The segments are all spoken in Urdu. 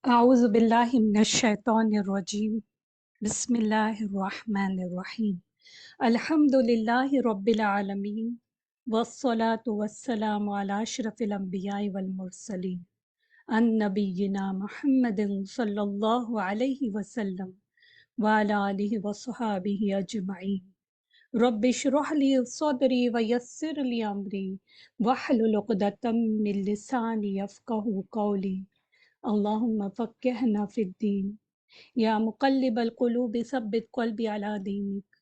أعوذ بالله من الشيطان الرجيم بسم الله الرحمن الرحيم الحمد لله رب العالمين والصلاة والسلام على أشرف الأنبياء والمرسلين النبينا محمد صلى الله عليه وسلم وعلى آله وصحابه أجمعين رب اشرح لي صدري ويسر لي أمري واحلل عقدة من لساني يفقهوا قولي اللهم فقهنا في الدين یا مقلب القلوب ثبت قلبی علی دینک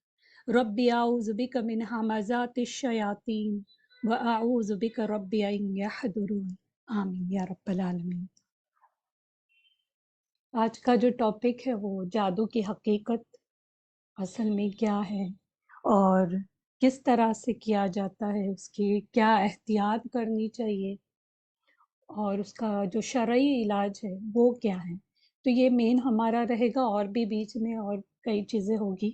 ربی اعوذ بک من همزات الشیاطین و اعوذ بک ربی ان یحضرون آمین یا رب العالمین۔ آج کا جو ٹاپک ہے وہ جادو کی حقیقت اصل میں کیا ہے اور کس طرح سے کیا جاتا ہے، اس کی کیا احتیاط کرنی چاہیے اور اس کا جو شرعی علاج ہے وہ کیا ہے۔ تو یہ مین ہمارا رہے گا، اور بھی بیچ میں اور کئی چیزیں ہوگی،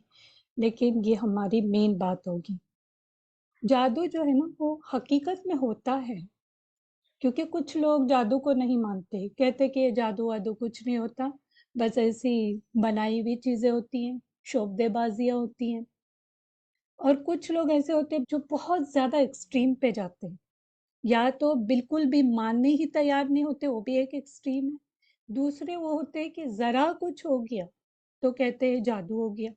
لیکن یہ ہماری مین بات ہوگی۔ جادو جو ہے نا وہ حقیقت میں ہوتا ہے، کیونکہ کچھ لوگ جادو کو نہیں مانتے، کہتے کہ یہ جادو وادو کچھ نہیں ہوتا، بس ایسی بنائی ہوئی چیزیں ہوتی ہیں، شعبدے بازیاں ہوتی ہیں۔ اور کچھ لوگ ایسے ہوتے ہیں جو بہت زیادہ ایکسٹریم پہ جاتے ہیں، یا تو بالکل بھی ماننے ہی تیار نہیں ہوتے، وہ بھی ایک ایکسٹریم ہے۔ دوسرے وہ ہوتے ہیں کہ ذرا کچھ ہو گیا تو کہتے ہیں جادو ہو گیا،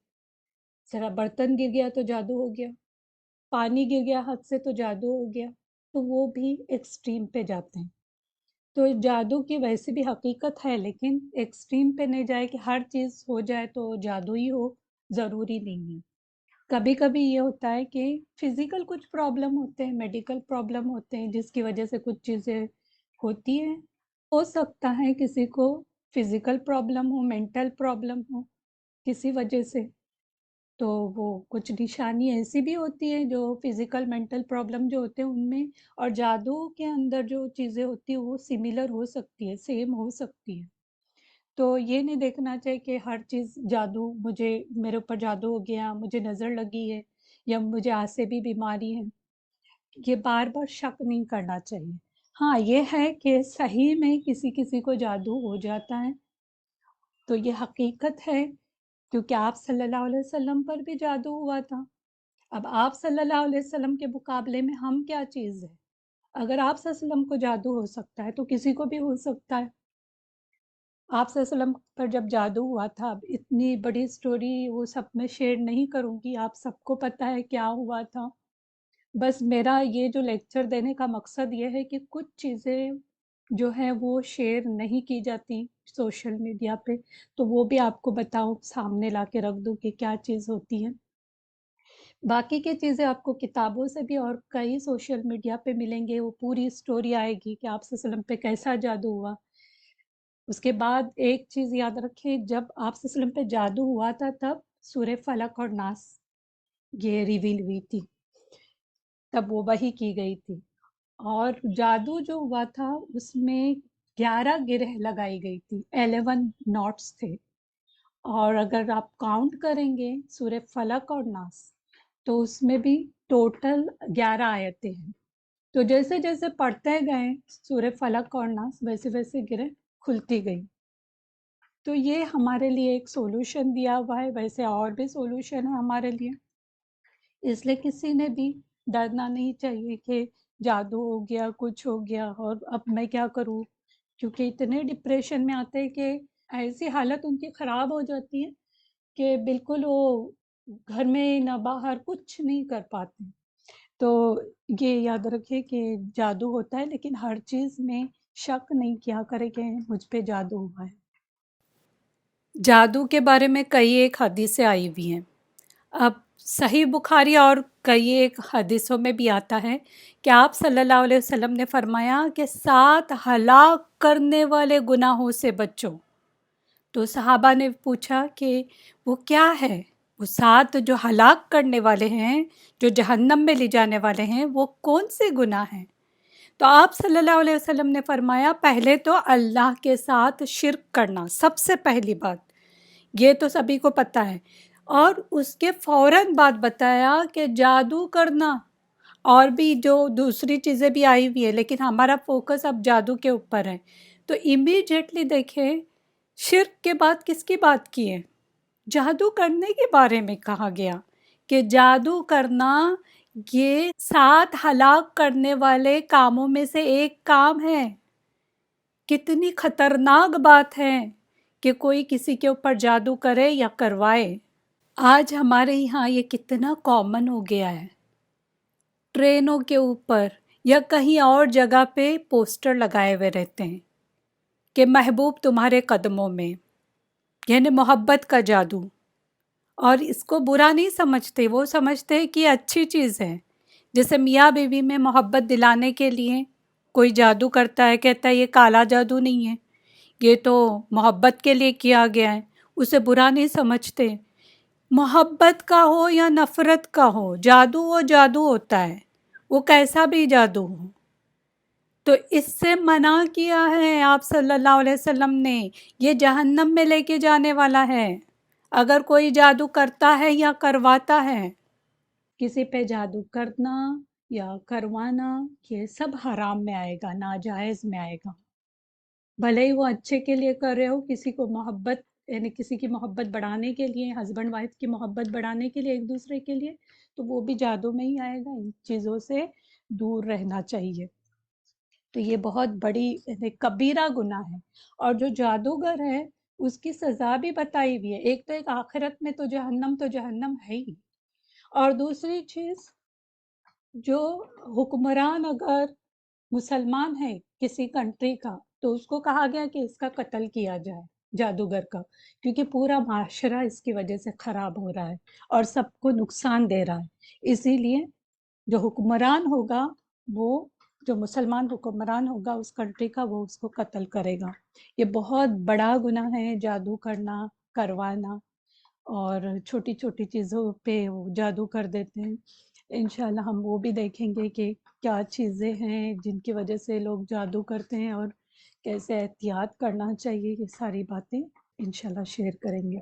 ذرا برتن گر گیا تو جادو ہو گیا، پانی گر گیا ہاتھ سے تو جادو ہو گیا، تو وہ بھی ایکسٹریم پہ جاتے ہیں۔ تو جادو کی ویسے بھی حقیقت ہے، لیکن ایکسٹریم پہ نہیں جائے کہ ہر چیز ہو جائے تو جادو ہی ہو، ضروری نہیں ہے۔ کبھی کبھی یہ ہوتا ہے کہ فزیکل کچھ پرابلم ہوتے ہیں، میڈیکل پرابلم ہوتے ہیں، جس کی وجہ سے کچھ چیزیں ہوتی ہیں۔ ہو سکتا ہے کسی کو فزیکل پرابلم ہو، مینٹل پرابلم ہو کسی وجہ سے، تو وہ کچھ نشانی ایسی بھی ہوتی ہیں جو فزیکل مینٹل پرابلم جو ہوتے ہیں ان میں، اور جادو کے اندر جو چیزیں ہوتی ہیں وہ سملر ہو سکتی ہے، سیم ہو سکتی ہے۔ تو یہ نہیں دیکھنا چاہیے کہ ہر چیز جادو، میرے اوپر جادو ہو گیا، مجھے نظر لگی ہے، یا مجھے آسے بھی بیماری ہے، یہ بار بار شک نہیں کرنا چاہیے۔ ہاں یہ ہے کہ صحیح میں کسی کسی کو جادو ہو جاتا ہے، تو یہ حقیقت ہے، کیونکہ آپ صلی اللہ علیہ وسلم پر بھی جادو ہوا تھا۔ اب آپ صلی اللہ علیہ وسلم کے مقابلے میں ہم کیا چیز ہے؟ اگر آپ صلی اللہ علیہ وسلم کو جادو ہو سکتا ہے تو کسی کو بھی ہو سکتا ہے۔ آپ صلی اللہ علیہ وسلم پر جب جادو ہوا تھا، اب اتنی بڑی سٹوری وہ سب میں شیئر نہیں کروں گی، آپ سب کو پتہ ہے کیا ہوا تھا۔ بس میرا یہ جو لیکچر دینے کا مقصد یہ ہے کہ کچھ چیزیں جو ہیں وہ شیئر نہیں کی جاتی سوشل میڈیا پہ، تو وہ بھی آپ کو بتاؤں، سامنے لا کے رکھ دوں کہ کیا چیز ہوتی ہے۔ باقی کی چیزیں آپ کو کتابوں سے بھی اور کئی سوشل میڈیا پہ ملیں گے، وہ پوری سٹوری آئے گی کہ آپ صلی اللہ علیہ وسلم پہ کیسا جادو ہوا۔ اس کے بعد ایک چیز یاد رکھیں، جب آپ صلی اللہ علیہ وسلم پہ جادو ہوا تھا تب سورہ فلق اور ناس یہ ریویل ہوئی تھی، تب وہ وحی کی گئی تھی، اور جادو جو ہوا تھا اس میں 11 گرہ لگائی گئی تھی، 11 نوٹس تھے، اور اگر آپ کاؤنٹ کریں گے سورہ فلق اور ناس تو اس میں بھی ٹوٹل 11 آیتیں ہیں۔ تو جیسے جیسے پڑھتے گئے سورہ فلق اور ناس، ویسے ویسے گرہ کھلتی گئی۔ تو یہ ہمارے لیے ایک سولوشن دیا ہوا ہے، ویسے اور بھی سولوشن ہے ہمارے لیے، اس لیے کسی نے بھی ڈرنا نہیں چاہیے کہ جادو ہو گیا، کچھ ہو گیا اور اب میں کیا کروں، کیونکہ اتنے ڈپریشن میں آتے ہیں کہ ایسی حالت ان کی خراب ہو جاتی ہے کہ بالکل وہ گھر میں نہ باہر کچھ نہیں کر پاتے۔ تو یہ یاد رکھے کہ جادو ہوتا ہے، لیکن ہر چیز میں شک نہیں کیا کرے کہ مجھ پہ جادو ہوا ہے۔ جادو کے بارے میں کئی ایک حدیثیں آئی ہوئی ہیں۔ اب صحیح بخاری اور کئی ایک حدیثوں میں بھی آتا ہے کہ آپ صلی اللہ علیہ وسلم نے فرمایا کہ 7 ہلاک کرنے والے گناہوں سے بچو۔ تو صحابہ نے پوچھا کہ وہ کیا ہے؟ وہ 7 جو ہلاک کرنے والے ہیں، جو جہنم میں لے جانے والے ہیں، وہ کون سے گناہ ہیں؟ تو آپ صلی اللہ علیہ وسلم نے فرمایا، پہلے تو اللہ کے ساتھ شرک کرنا، سب سے پہلی بات، یہ تو سبھی کو پتہ ہے، اور اس کے فوراً بعد بتایا کہ جادو کرنا، اور بھی جو دوسری چیزیں بھی آئی ہوئی ہے، لیکن ہمارا فوکس اب جادو کے اوپر ہے۔ تو امیڈیٹلی دیکھیں شرک کے بعد کس کی بات کی ہے؟ جادو کرنے کے بارے میں کہا گیا کہ جادو کرنا یہ 7 ہلاک کرنے والے کاموں میں سے ایک کام ہے۔ کتنی خطرناک بات ہے کہ کوئی کسی کے اوپر جادو کرے یا کروائے۔ آج ہمارے یہاں یہ کتنا کامن ہو گیا ہے۔ ٹرینوں کے اوپر یا کہیں اور جگہ پہ پوسٹر لگائے ہوئے رہتے ہیں کہ محبوب تمہارے قدموں میں، یعنی محبت کا جادو۔ اور اس کو برا نہیں سمجھتے، وہ سمجھتے ہیں کہ یہ اچھی چیز ہے۔ جیسے میاں بیوی میں محبت دلانے کے لیے کوئی جادو کرتا ہے، کہتا ہے یہ کالا جادو نہیں ہے، یہ تو محبت کے لیے کیا گیا ہے، اسے برا نہیں سمجھتے۔ محبت کا ہو یا نفرت کا ہو، جادو وہ جادو ہوتا ہے، وہ کیسا بھی جادو ہو۔ تو اس سے منع کیا ہے آپ صلی اللہ علیہ وسلم نے، یہ جہنم میں لے کے جانے والا ہے اگر کوئی جادو کرتا ہے یا کرواتا ہے۔ کسی پہ جادو کرنا یا کروانا یہ سب حرام میں آئے گا، ناجائز میں آئے گا۔ بھلے ہی وہ اچھے کے لیے کر رہے ہو، کسی کو محبت یعنی کسی کی محبت بڑھانے کے لیے، ہسبینڈ وائف کی محبت بڑھانے کے لیے ایک دوسرے کے لیے، تو وہ بھی جادو میں ہی آئے گا۔ ان چیزوں سے دور رہنا چاہیے۔ تو یہ بہت بڑی یعنی کبیرہ گناہ ہے۔ اور جو جادوگر ہے اس کی سزا بھی بتائی ہوئی ہے، ایک تو ایک آخرت میں تو جہنم ہے ہی، اور دوسری چیز جو حکمران اگر مسلمان ہے کسی کنٹری کا تو اس کو کہا گیا کہ اس کا قتل کیا جائے، جادوگر کا، کیونکہ پورا معاشرہ اس کی وجہ سے خراب ہو رہا ہے اور سب کو نقصان دے رہا ہے۔ اسی لیے جو حکمران ہوگا، وہ جو مسلمان حکمران ہوگا اس کنٹری کا، وہ اس کو قتل کرے گا۔ یہ بہت بڑا گناہ ہے جادو کرنا، کروانا، اور چھوٹی چھوٹی چیزوں پہ وہ جادو کر دیتے ہیں۔ انشاءاللہ ہم وہ بھی دیکھیں گے کہ کیا چیزیں ہیں جن کی وجہ سے لوگ جادو کرتے ہیں اور کیسے احتیاط کرنا چاہیے، یہ ساری باتیں انشاءاللہ شیئر کریں گے۔